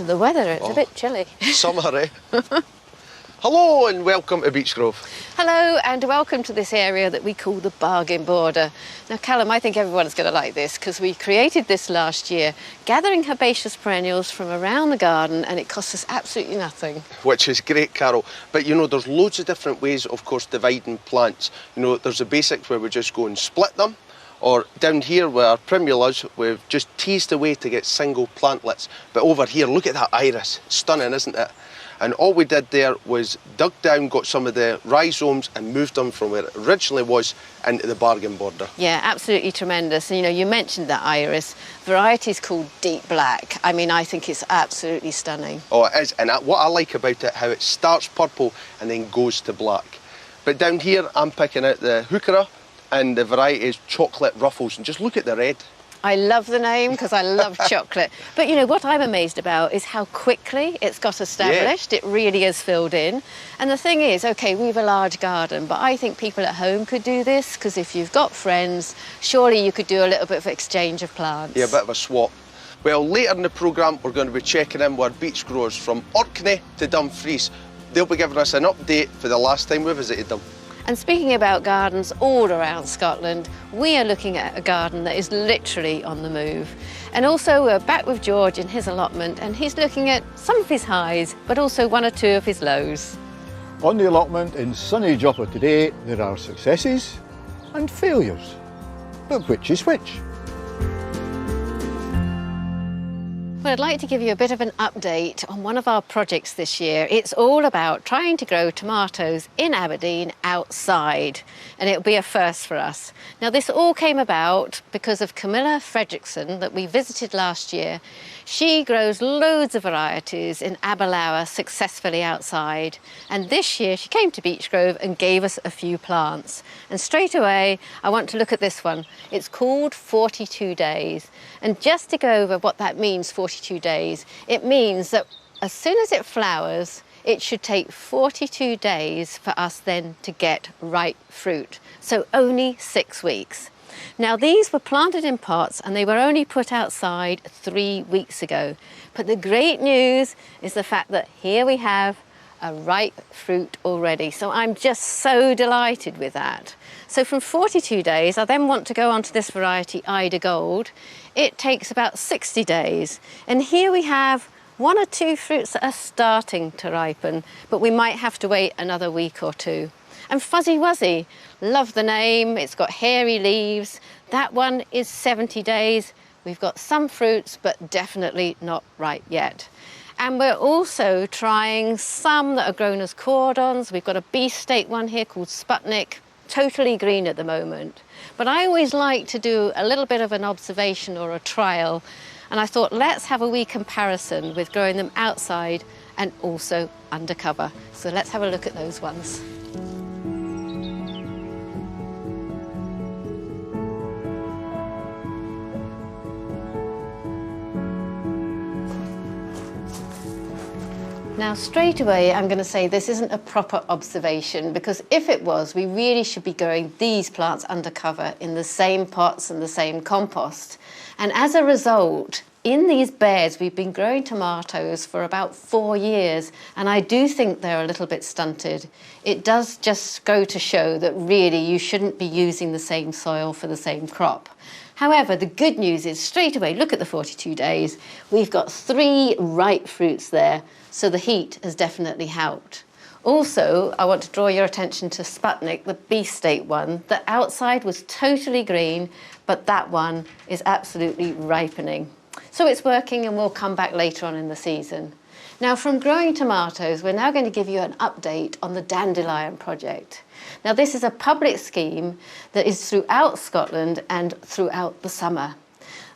the weather. It's a bit chilly. Summer, eh? Hello and welcome to Beechgrove. Hello and welcome to this area that we call the bargain border. Now Callum, I think everyone's going to like this because we created this last year, gathering herbaceous perennials from around the garden, and it cost us absolutely nothing. Which is great, Carol. But you know, there's loads of different ways, of course, dividing plants. You know, there's the basics where we just go and split them, or down here where our primulas, we've just teased away to get single plantlets. But over here, look at that iris. Stunning, isn't it? And all we did there was dug down, got some of the rhizomes and moved them from where it originally was into the bargain border. Yeah, absolutely tremendous. And, you know, you mentioned that iris. Variety is called deep black. I mean, I think it's absolutely stunning. Oh, it is. And what I like about it, how it starts purple and then goes to black. But down here, I'm picking out the heuchera, and the variety is chocolate ruffles. And just look at the red. I love the name because I love chocolate. But, you know, what I'm amazed about is how quickly it's got established. Yeah. It really is filled in. And the thing is, OK, we have a large garden, but I think people at home could do this because if you've got friends, surely you could do a little bit of exchange of plants. Yeah, a bit of a swap. Well, later in the programme, we're going to be checking in with our beech growers from Orkney to Dumfries. They'll be giving us an update for the last time we visited them. And speaking about gardens all around Scotland, we are looking at a garden that is literally on the move. And also we're back with George in his allotment, and he's looking at some of his highs, but also one or two of his lows. On the allotment in sunny Joppa today, there are successes and failures. But which is which? Well, I'd like to give you a bit of an update on one of our projects this year. It's all about trying to grow tomatoes in Aberdeen outside, and it'll be a first for us. Now, this all came about because of Camilla Fredrickson that we visited last year. She grows loads of varieties in Aberlour successfully outside, and this year she came to Beechgrove and gave us a few plants. And straight away, I want to look at this one. It's called 42 Days. And just to go over what that means, 42 days, it means that as soon as it flowers, it should take 42 days for us then to get ripe fruit. So only 6 weeks. Now, these were planted in pots and they were only put outside 3 weeks ago. But the great news is the fact that here we have a ripe fruit already. So I'm just so delighted with that. So from 42 days, I then want to go on to this variety, Ida Gold. It takes about 60 days. And here we have 1 or 2 fruits that are starting to ripen, but we might have to wait another week or 2. And Fuzzy Wuzzy, love the name, it's got hairy leaves. That one is 70 days. We've got some fruits, but definitely not ripe yet. And we're also trying some that are grown as cordons. We've got a beefsteak one here called Sputnik, totally green at the moment. But I always like to do a little bit of an observation or a trial. And I thought, let's have a wee comparison with growing them outside and also undercover. So let's have a look at those ones. Now, straight away, I'm going to say this isn't a proper observation, because if it was, we really should be growing these plants undercover in the same pots and the same compost. And as a result, in these beds, we've been growing tomatoes for about 4 years, and I do think they're a little bit stunted. It does just go to show that really you shouldn't be using the same soil for the same crop. However, the good news is straight away, look at the 42 days. We've got 3 ripe fruits there, so the heat has definitely helped. Also, I want to draw your attention to Sputnik, the beefsteak one. The outside was totally green, but that one is absolutely ripening. So it's working, and we'll come back later on in the season. Now, from growing tomatoes, we're now going to give you an update on the Dandelion project. Now, this is a public scheme that is throughout Scotland and throughout the summer.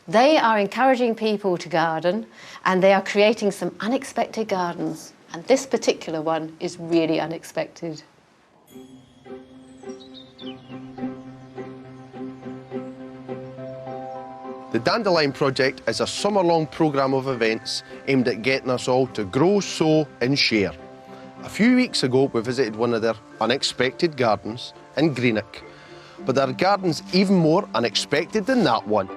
They are encouraging people to garden, and they are creating some unexpected gardens. And this particular one is really unexpected. The Dandelion Project is a summer-long programme of events aimed at getting us all to grow, sow and share. A few weeks ago, we visited one of their unexpected gardens in Greenock. But there are gardens even more unexpected than that one.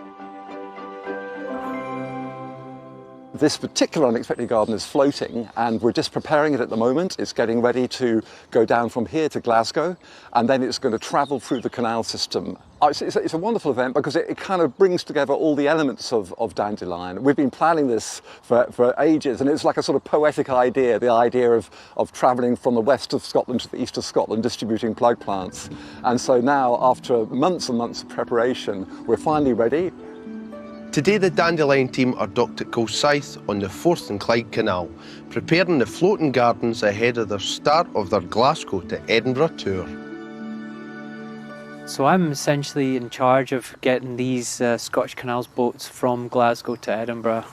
This particular unexpected garden is floating, and we're just preparing it at the moment. It's getting ready to go down from here to Glasgow, and then it's going to travel through the canal system. It's a wonderful event because it kind of brings together all the elements of dandelion. We've been planning this for ages, and it's like a sort of poetic idea, the idea of travelling from the west of Scotland to the east of Scotland, distributing plug plants. And so now, after months and months of preparation, we're finally ready. Today the Dandelion team are docked at Kilsyth on the Forth and Clyde Canal, preparing the floating gardens ahead of the start of their Glasgow to Edinburgh tour. So I'm essentially in charge of getting these Scottish Canals boats from Glasgow to Edinburgh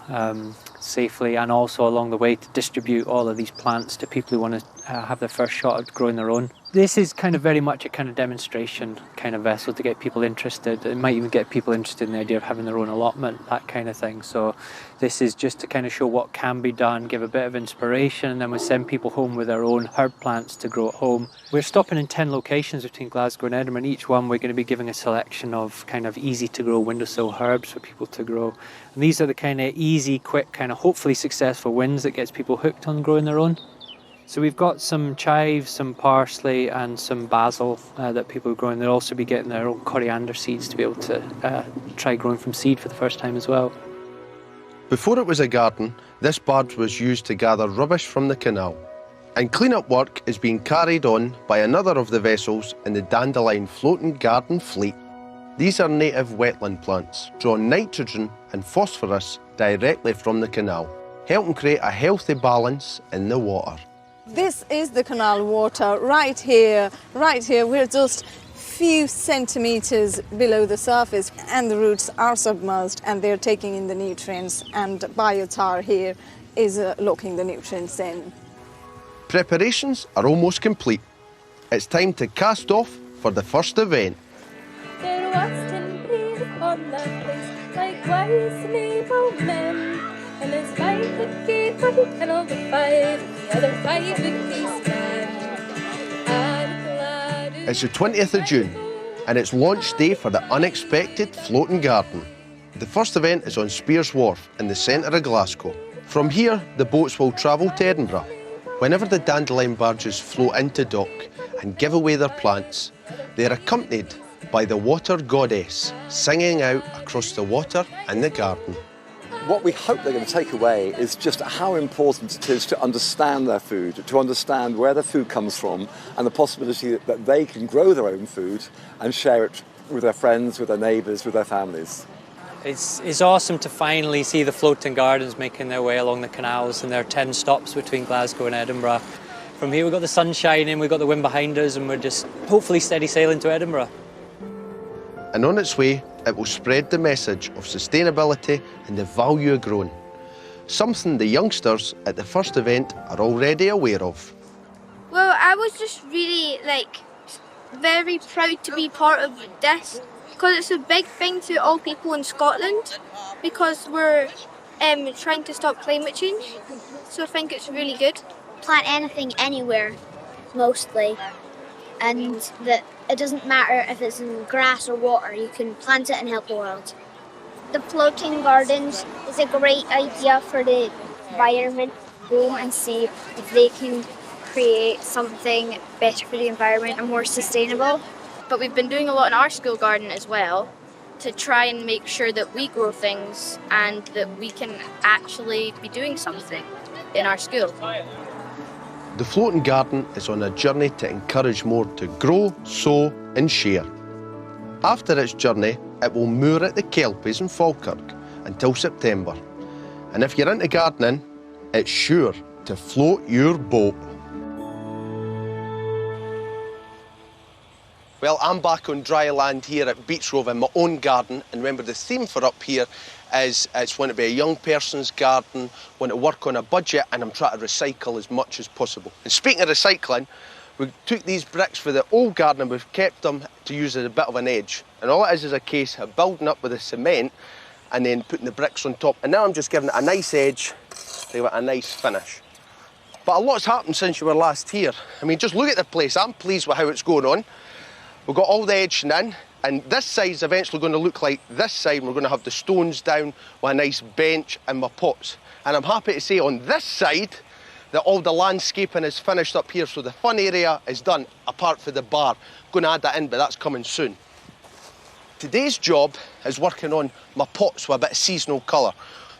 safely, and also along the way to distribute all of these plants to people who want to have their first shot at growing their own. This is kind of very much a kind of demonstration kind of vessel to get people interested. It might even get people interested in the idea of having their own allotment, that kind of thing. So this is just to kind of show what can be done, give a bit of inspiration, and then we send people home with their own herb plants to grow at home. We're stopping in 10 locations between Glasgow and Edinburgh, and each one we're going to be giving a selection of kind of easy to grow windowsill herbs for people to grow. And these are the kind of easy, quick, kind of hopefully successful wins that gets people hooked on growing their own. So we've got some chives, some parsley and some basil that people are growing. They'll also be getting their own coriander seeds to be able to try growing from seed for the first time as well. Before it was a garden, this barge was used to gather rubbish from the canal. And clean-up work is being carried on by another of the vessels in the Dandelion floating garden fleet. These are native wetland plants, drawing nitrogen and phosphorus directly from the canal, helping create a healthy balance in the water. This is the canal water right here. We're just few centimetres below the surface, and the roots are submerged and they're taking in the nutrients, and biochar here is locking the nutrients in. Preparations are almost complete. It's time to cast off for the first event. There was 10 people on that place, like wise and evil men. And it's 5 would keep what he can over 5, the other 5 would be stand. It's the 20th of June, and it's launch day for the unexpected floating garden. The first event is on Spears Wharf in the centre of Glasgow. From here, the boats will travel to Edinburgh. Whenever the dandelion barges float into dock and give away their plants, they are accompanied by the water goddess singing out across the water and the garden. What we hope they're going to take away is just how important it is to understand their food, to understand where their food comes from, and the possibility that they can grow their own food and share it with their friends, with their neighbours, with their families. It's awesome to finally see the floating gardens making their way along the canals, and there are 10 stops between Glasgow and Edinburgh. From here we've got the sun shining, we've got the wind behind us, and we're just hopefully steady sailing to Edinburgh. And on its way, it will spread the message of sustainability and the value of growing, something the youngsters at the first event are already aware of. Well, I was just really, very proud to be part of this, because it's a big thing to all people in Scotland, because we're trying to stop climate change, so I think it's really good. Plant anything anywhere, mostly, and that it doesn't matter if it's in grass or water, you can plant it and help the world. The floating gardens is a great idea for the environment. Go and see if they can create something better for the environment and more sustainable. But we've been doing a lot in our school garden as well to try and make sure that we grow things and that we can actually be doing something in our school. The floating garden is on a journey to encourage more to grow, sow and share. After its journey, it will moor at the Kelpies in Falkirk until September. And if you're into gardening, it's sure to float your boat. Well, I'm back on dry land here at Beechgrove in my own garden, and remember the theme for up here is it's want to be a young person's garden, want to work on a budget, and I'm trying to recycle as much as possible. And speaking of recycling, we took these bricks for the old garden and we've kept them to use as a bit of an edge. And all it is a case of building up with the cement and then putting the bricks on top. And now I'm just giving it a nice edge to give it a nice finish. But a lot's happened since you were last here. I mean, just look at the place. I'm pleased with how it's going on. We've got all the edging in, and this side's eventually going to look like this side. We're going to have the stones down with a nice bench and my pots. And I'm happy to say on this side that all the landscaping is finished up here, so the fun area is done, apart from the bar. Going to add that in, but that's coming soon. Today's job is working on my pots with a bit of seasonal colour.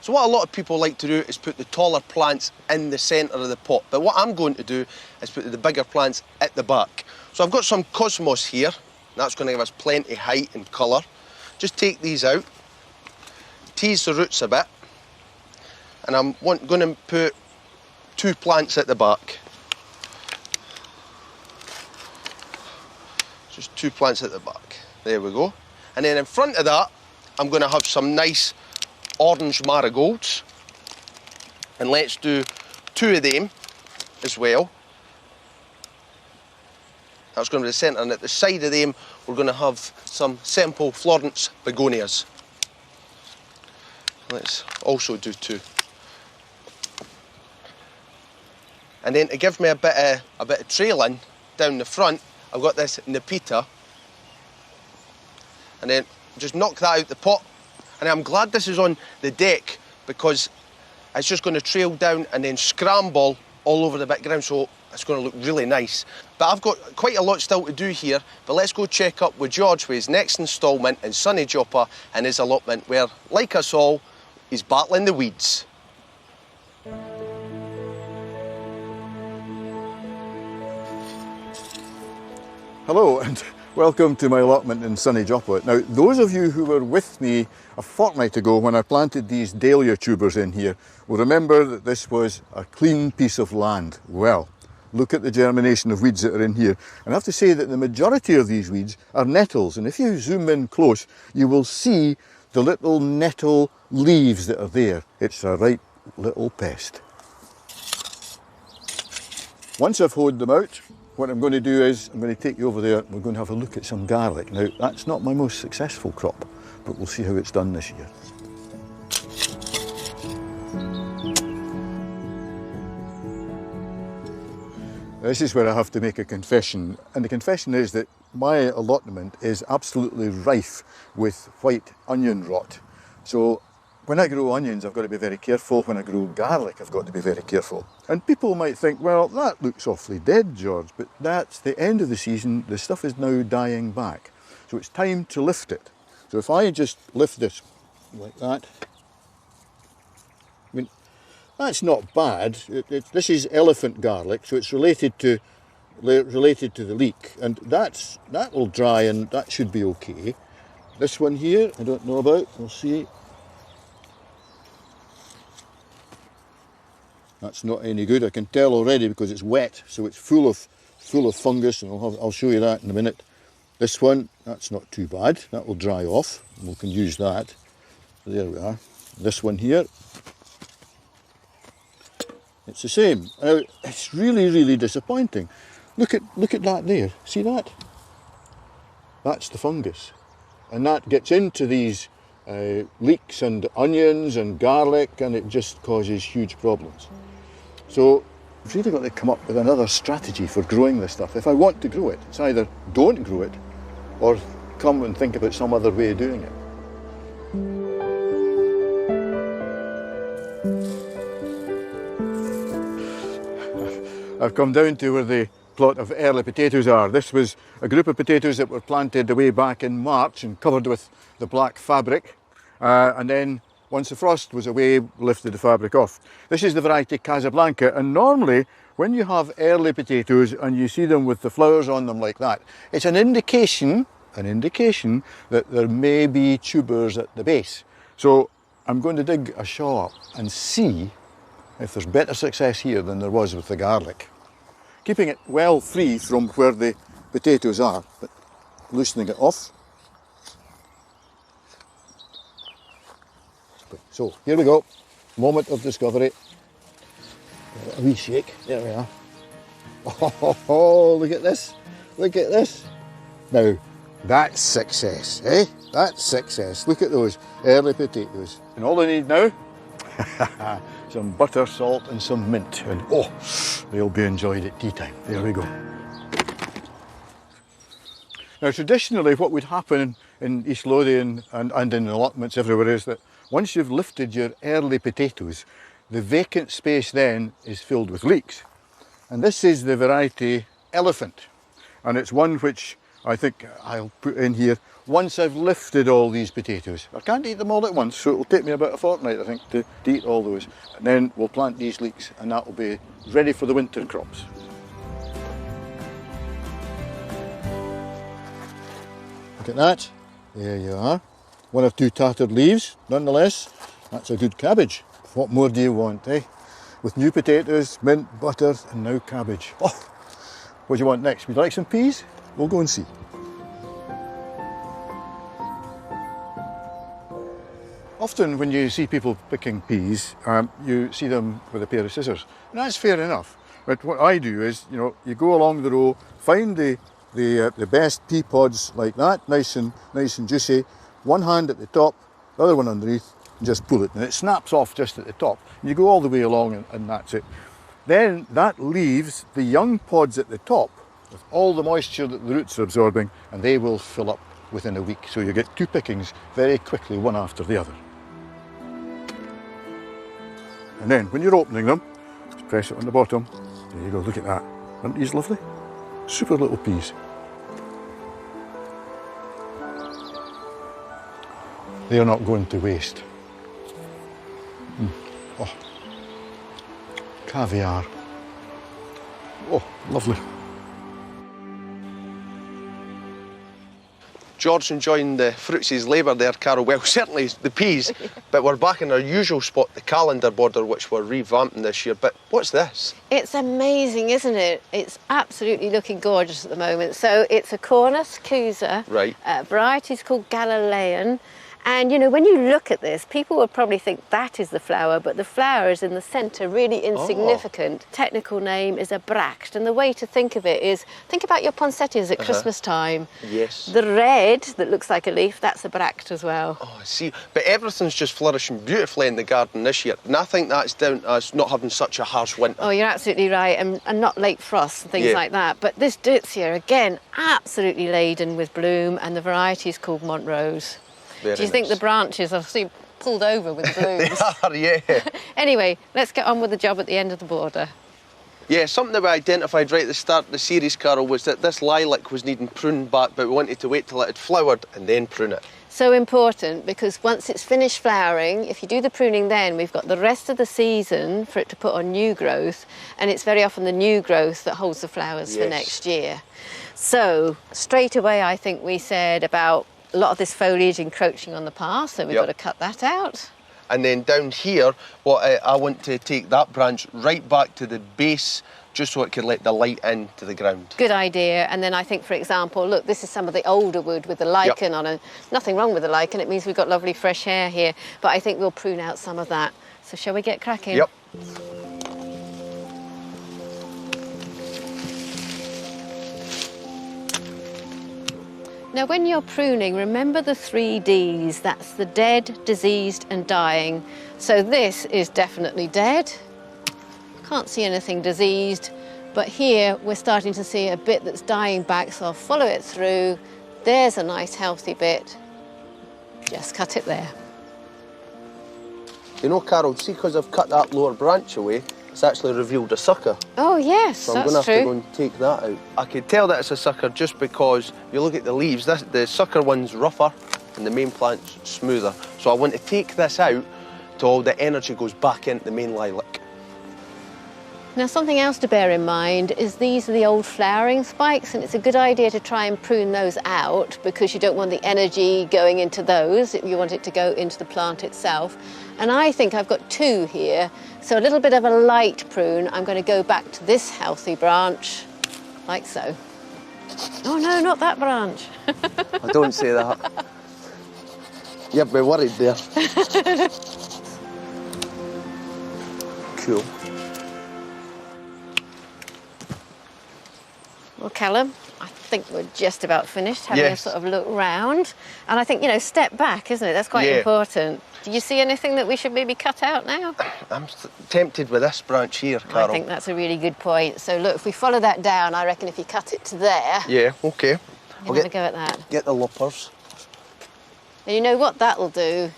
So what a lot of people like to do is put the taller plants in the centre of the pot, but what I'm going to do is put the bigger plants at the back. So I've got some cosmos here, that's going to give us plenty of height and colour. Just take these out, tease the roots a bit, and I'm going to put 2 plants at the back. Just 2 plants at the back. There we go. And then in front of that, I'm going to have some nice orange marigolds. And let's do 2 of them as well. That's going to be the centre, and at the side of them, we're going to have some simple Florence begonias. Let's also do 2. And then to give me a bit of trailing down the front, I've got this Nepeta. And then just knock that out the pot. And I'm glad this is on the deck because it's just going to trail down and then scramble all over the background, so it's going to look really nice. But I've got quite a lot still to do here, but let's go check up with George with his next instalment in Sunny Joppa and his allotment where, like us all, he's battling the weeds. Hello and welcome to my allotment in Sunny Joppa. Now, those of you who were with me a fortnight ago when I planted these dahlia tubers in here will remember that this was a clean piece of land. Well, look at the germination of weeds that are in here. And I have to say that the majority of these weeds are nettles, and if you zoom in close, you will see the little nettle leaves that are there. It's a right little pest. Once I've hoed them out, what I'm going to do is I'm going to take you over there and we're going to have a look at some garlic. Now, that's not my most successful crop, but we'll see how it's done this year. This is where I have to make a confession, and the confession is that my allotment is absolutely rife with white onion rot. So when I grow onions, I've got to be very careful. When I grow garlic, I've got to be very careful. And people might think, well, that looks awfully dead, George, but that's the end of the season. The stuff is now dying back. So it's time to lift it. So if I just lift this like that, I mean, that's not bad. This is elephant garlic, so it's related to the leek, and that will dry and that should be okay. This one here, I don't know about, we'll see. That's not any good. I can tell already because it's wet, so it's full of fungus, and I'll show you that in a minute. This one, that's not too bad. That will dry off, and we can use that. There we are. This one here, it's the same. Now, it's really, really disappointing. Look at that there. See that? That's the fungus, and that gets into these leeks and onions and garlic, and it just causes huge problems. So I've really got to come up with another strategy for growing this stuff. If I want to grow it, it's either don't grow it or come and think about some other way of doing it. I've come down to where the plot of early potatoes are. This was a group of potatoes that were planted away back in March and covered with the black fabric. And then once the frost was away, lifted the fabric off. This is the variety Casablanca, and normally when you have early potatoes and you see them with the flowers on them like that, it's an indication that there may be tubers at the base. So I'm going to dig a shaw up and see if there's better success here than there was with the garlic. Keeping it well free from where the potatoes are, but loosening it off. So here we go, moment of discovery. A wee shake, there we are. Oh, look at this, look at this. Now, that's success, eh? That's success. Look at those early potatoes. And all I need now, some butter, salt and some mint. And oh, they'll be enjoyed at tea time. There we go. Now, traditionally what would happen in East Lothian and in allotments everywhere is that once you've lifted your early potatoes, the vacant space then is filled with leeks. And this is the variety Elephant. And it's one which I think I'll put in here once I've lifted all these potatoes. I can't eat them all at once, so it'll take me about a fortnight, I think, to eat all those. And then we'll plant these leeks and that will be ready for the winter crops. Look at that. There you are. One or two tattered leaves, nonetheless. That's a good cabbage. What more do you want, eh? With new potatoes, mint, butter, and now cabbage. Oh, what do you want next? Would you like some peas? We'll go and see. Often when you see people picking peas, you see them with a pair of scissors. And that's fair enough. But what I do is, you go along the row, find the best pea pods like that, nice and juicy. One hand at the top, the other one underneath, and just pull it. And it snaps off just at the top. And you go all the way along and that's it. Then that leaves the young pods at the top with all the moisture that the roots are absorbing, and they will fill up within a week. So you get two pickings very quickly, one after the other. And then when you're opening them, just press it on the bottom. There you go, look at that. Aren't these lovely? Super little peas. They are not going to waste. Oh. Caviar. Oh, lovely. George enjoying the fruits of his labour there, Carol. Well, certainly the peas, but we're back in our usual spot, the calendar border, which we're revamping this year. But what's this? It's amazing, isn't it? It's absolutely looking gorgeous at the moment. So it's a Cornus Cusa. Right. Variety's called Galilean. And, when you look at this, people will probably think that is the flower, but the flower is in the centre, really insignificant. Technical name is a bract, and the way to think of it is, think about your poinsettias at Christmas time. Yes. The red that looks like a leaf, that's a bract as well. Oh, I see. But everything's just flourishing beautifully in the garden this year, and I think that's down to us not having such a harsh winter. Oh, you're absolutely right, and not late frosts and things like that. But this Deutzia, again, absolutely laden with bloom, and the variety is called Montrose. Very Do you think nice. the branches are pulled over with blooms? They are, yeah. Anyway, let's get on with the job at the end of the border. Yeah, something that we identified right at the start of the series, Carol, was that this lilac was needing pruning back, but we wanted to wait till it had flowered and then prune it. So important, because once it's finished flowering, if you do the pruning then, we've got the rest of the season for it to put on new growth, and it's very often the new growth that holds the flowers for next year. So straight away, I think we said about a lot of this foliage encroaching on the path, so we've got to cut that out. And then down here, I want to take that branch right back to the base, just so it can let the light into the ground. Good idea. And then I think, for example, look, this is some of the older wood with the lichen on it. Nothing wrong with the lichen, it means we've got lovely fresh air here, but I think we'll prune out some of that. So shall we get cracking? Yep. Now, when you're pruning, remember the 3 Ds. That's the dead, diseased, and dying. So this is definitely dead. Can't see anything diseased, but here we're starting to see a bit that's dying back, so I'll follow it through. There's a nice healthy bit. Just cut it there. Carol, see, because I've cut that lower branch away, it's actually revealed a sucker. Oh, yes, so that's I'm going to have true. to go and take that out. I could tell that it's a sucker just because you look at the leaves, the sucker one's rougher and the main plant's smoother. So I want to take this out till all the energy goes back into the main lilac. Now, something else to bear in mind is these are the old flowering spikes, and it's a good idea to try and prune those out because you don't want the energy going into those. You want it to go into the plant itself. And I think I've got 2 here, so a little bit of a light prune. I'm going to go back to this healthy branch, like so. Oh no, not that branch. I don't say that. You have me worried there. Cool. Well, Callum, I think we're just about finished having a sort of look round. And I think, step back, isn't it? That's quite important. Do you see anything that we should maybe cut out now? I'm tempted with this branch here, Carol. I think that's a really good point. So look, if we follow that down, I reckon if you cut it to there... Yeah, OK. I'll have a go at that. Get the loppers. And you know what that'll do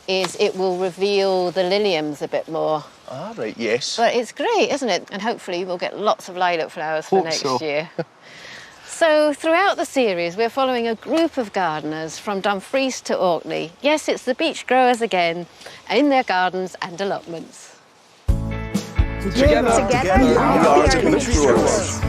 is it will reveal the liliums a bit more. Ah, right, yes. But it's great, isn't it? And hopefully we'll get lots of lilac flowers for Hope next so. year. So throughout the series, we're following a group of gardeners from Dumfries to Orkney. Yes, it's the beech growers again, in their gardens and allotments. Together we are the beech growers.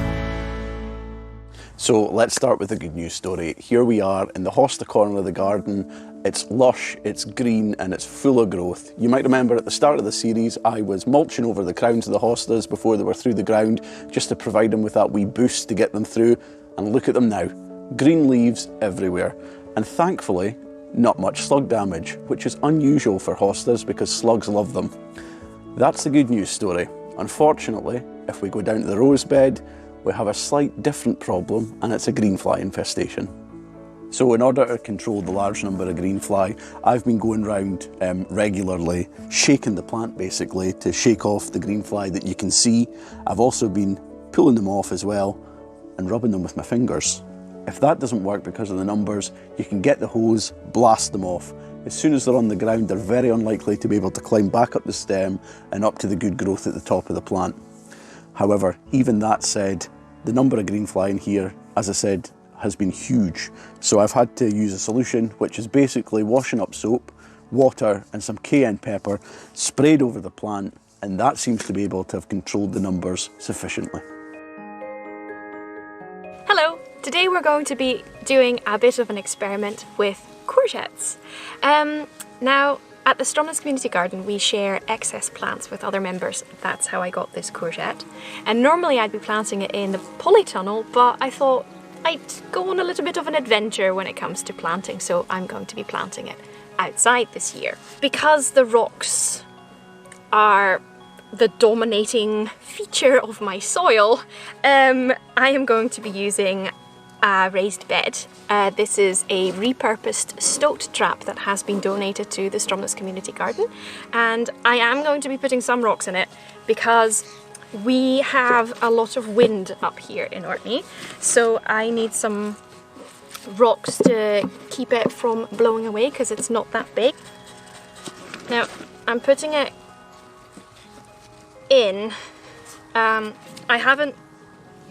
So let's start with the good news story. Here we are in the hosta corner of the garden. It's lush, it's green, and it's full of growth. You might remember at the start of the series, I was mulching over the crowns of the hostas before they were through the ground, just to provide them with that wee boost to get them through. And look at them now. Green leaves everywhere. And thankfully, not much slug damage, which is unusual for hostas because slugs love them. That's the good news story. Unfortunately, if we go down to the rose bed, we have a slight different problem, and it's a greenfly infestation. So in order to control the large number of greenfly, I've been going round regularly, shaking the plant basically to shake off the greenfly that you can see. I've also been pulling them off as well and rubbing them with my fingers. If that doesn't work because of the numbers, you can get the hose, blast them off. As soon as they're on the ground, they're very unlikely to be able to climb back up the stem and up to the good growth at the top of the plant. However, even that said, the number of greenfly in here, as I said, has been huge. So I've had to use a solution, which is basically washing up soap, water and some cayenne pepper sprayed over the plant, and that seems to be able to have controlled the numbers sufficiently. Hello, today we're going to be doing a bit of an experiment with courgettes. Now, at the Stromness Community Garden, we share excess plants with other members. That's how I got this courgette. And normally I'd be planting it in the polytunnel, but I thought I'd go on a little bit of an adventure when it comes to planting, so I'm going to be planting it outside this year. Because the rocks are the dominating feature of my soil, I am going to be using a raised bed. This is a repurposed stoat trap that has been donated to the Stromness Community Garden, and I am going to be putting some rocks in it because we have a lot of wind up here in Orkney, so I need some rocks to keep it from blowing away because it's not that big. Now I'm putting it in. I haven't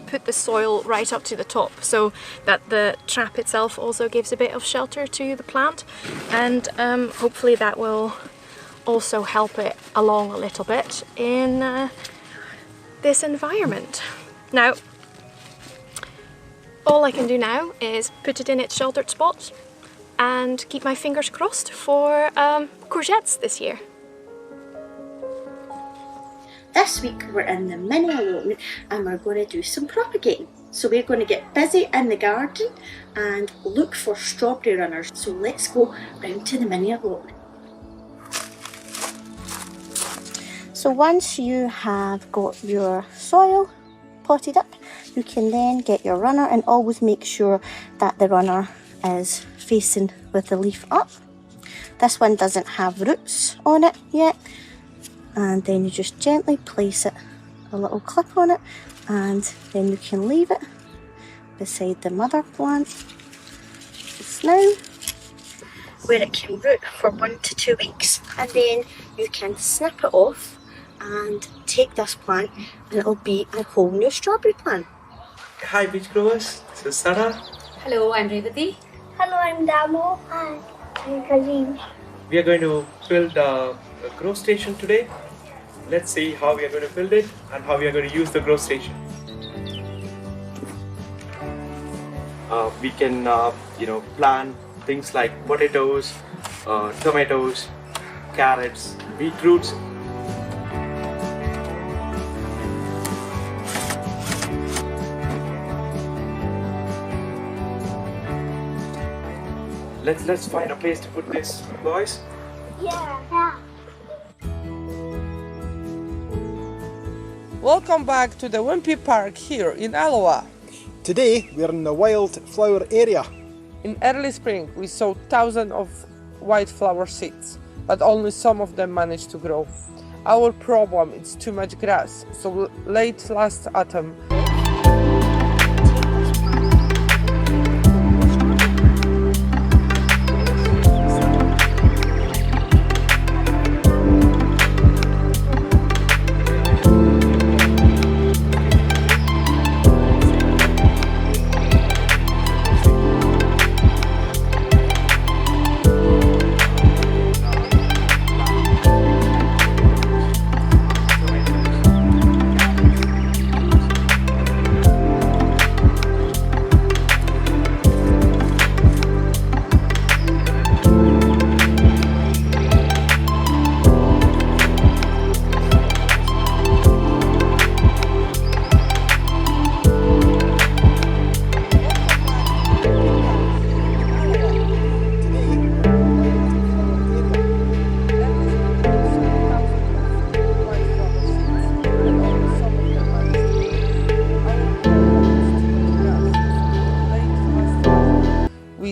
put the soil right up to the top so that the trap itself also gives a bit of shelter to the plant, and hopefully that will also help it along a little bit in this environment. Now, all I can do now is put it in its sheltered spot and keep my fingers crossed for courgettes this year. This week we're in the mini allotment and we're going to do some propagating. So we're going to get busy in the garden and look for strawberry runners. So let's go round to the mini allotment. So once you have got your soil potted up, you can then get your runner, and always make sure that the runner is facing with the leaf up. This one doesn't have roots on it yet. And then you just gently place it, a little clip on it, and then you can leave it beside the mother plant just now, where it can root for 1 to 2 weeks, and then you can snip it off and take this plant and it'll be a whole new strawberry plant. Hi beech growers, this is Sarah. Hello, I'm Revati. Hello, I'm Damo. Hi, I'm Kazim. We are going to build a grow station today. Let's see how we are going to build it and how we are going to use the grow station. We can, plant things like potatoes, tomatoes, carrots, beetroots. Let's find a place to put this, boys. Yeah. Welcome back to the Wimpy Park here in Alloa. Today we're in the wildflower area. In early spring we saw thousands of white flower seeds, but only some of them managed to grow. Our problem is too much grass, so late last autumn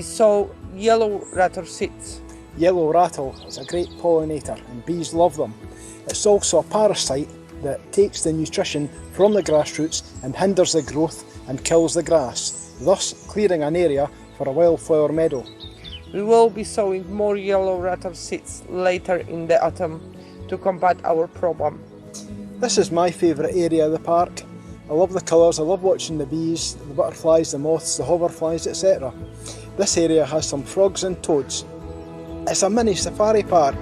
saw yellow rattle seeds. Yellow rattle is a great pollinator and bees love them. It's also a parasite that takes the nutrition from the grass roots and hinders the growth and kills the grass, thus clearing an area for a wildflower meadow. We will be sowing more yellow rattle seeds later in the autumn to combat our problem. This is my favourite area of the park. I love the colours, I love watching the bees, the butterflies, the moths, the hoverflies, etc. This area has some frogs and toads. It's a mini safari park.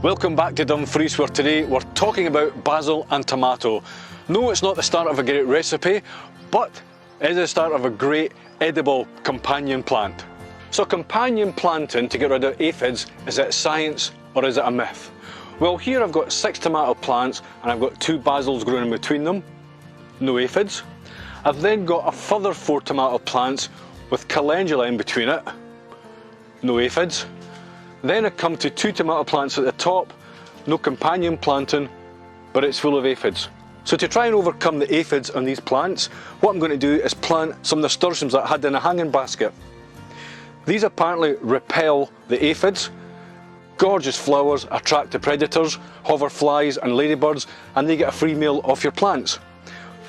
Welcome back to Dumfries, where today we're talking about basil and tomato. No, it's not the start of a great recipe, but it is the start of a great edible companion plant. So companion planting to get rid of aphids, is it science or is it a myth? Well, here I've got 6 tomato plants and I've got 2 basils growing in between them, no aphids. I've then got a further 4 tomato plants with calendula in between it, no aphids. Then I come to 2 tomato plants at the top, no companion planting, but it's full of aphids. So to try and overcome the aphids on these plants, what I'm going to do is plant some nasturtiums that I had in a hanging basket. These apparently repel the aphids. Gorgeous flowers attract the predators, hoverflies and ladybirds, and they get a free meal off your plants.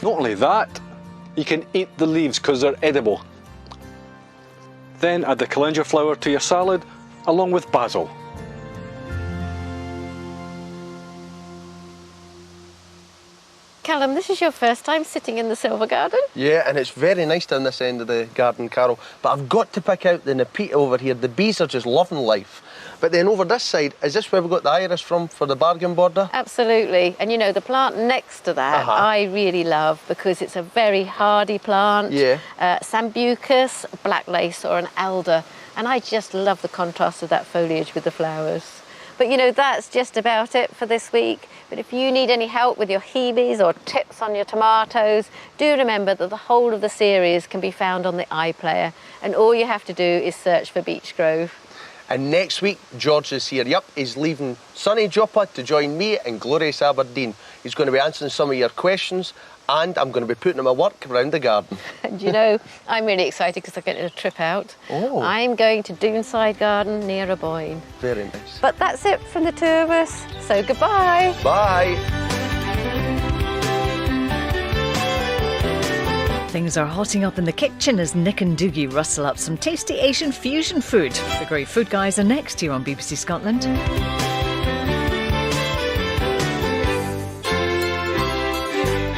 Not only that, you can eat the leaves because they're edible. Then add the calendula flower to your salad, along with basil. Callum, this is your first time sitting in the silver garden? Yeah, and it's very nice down this end of the garden, Carol. But I've got to pick out the Nepeta over here. The bees are just loving life. But then over this side, is this where we got the iris from for the bargain border? Absolutely. And you know, the plant next to that, I really love because it's a very hardy plant. Yeah. Sambucus, black lace or an alder. And I just love the contrast of that foliage with the flowers. But you know, that's just about it for this week. But if you need any help with your Hebes or tips on your tomatoes, do remember that the whole of the series can be found on the iPlayer. And all you have to do is search for Beechgrove. And next week, George is here. Yup, he's leaving sunny Joppa to join me in glorious Aberdeen. He's going to be answering some of your questions, and I'm going to be putting him at work around the garden. And you know, I'm really excited because I'm getting a trip out. Oh. I'm going to Doonside Garden near Aboyne. Very nice. But that's it from the 2 of us. So goodbye. Bye. Things are hotting up in the kitchen as Nick and Doogie rustle up some tasty Asian fusion food. The Great Food Guys are next here on BBC Scotland.